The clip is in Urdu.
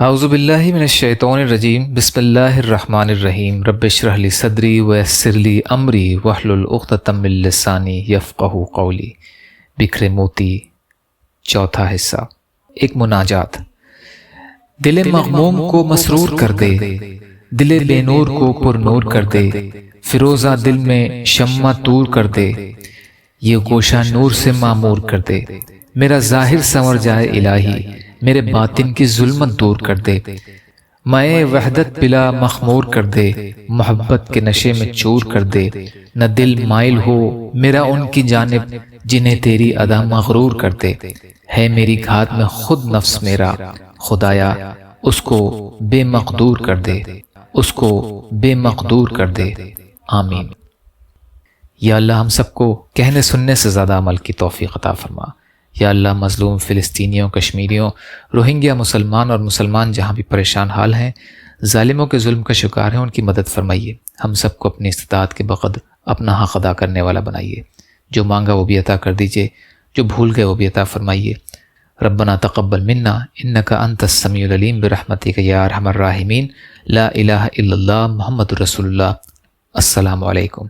اعوذ باللہ من الشیطان الرجیم بسم اللہ الرحمن الرحیم رب اشرح لی صدری ویسر لی امری واحلل عقدۃ من لسانی یفقہوا قولی۔ بکھرے موتی، چوتھا حصہ۔ ایک مناجات۔ دل مغموم کو مسرور کر دے، دل بے نور کو پر نور کر دے، فیروزہ دل میں شمع طور کر دے، یہ گوشہ نور سے معمور کر دے، میرا ظاہر سنور جائے الہی، میرے باطن کی ظلمت دور کر دے، میں وحدت بلا مخمور کر دے، محبت کے نشے میں چور کر دے، نہ دل مائل ہو میرا ان کی جانب جنہیں تیری ادا مغرور کر دے، ہے میری گھات میں خود نفس میرا، خدایا اس کو بے مقدور کر دے، اس کو بے مقدور کر دے، آمین۔ یا اللہ ہم سب کو کہنے سننے سے زیادہ عمل کی توفیق عطا فرما۔ یا اللہ مظلوم فلسطینیوں، کشمیریوں، روہنگیا مسلمان اور مسلمان جہاں بھی پریشان حال ہیں، ظالموں کے ظلم کا شکار ہیں، ان کی مدد فرمائیے۔ ہم سب کو اپنی استطاعت کے بقدر اپنا حق ادا کرنے والا بنائیے۔ جو مانگا وہ بھی عطا کر دیجیے، جو بھول گئے وہ بھی عطا فرمائیے۔ ربنا تقبل منا انک انت السمیع العلیم برحمتک یا ارحم الراحمین۔ لا الہ الا اللہ محمد رسول اللہ۔ السلام علیکم۔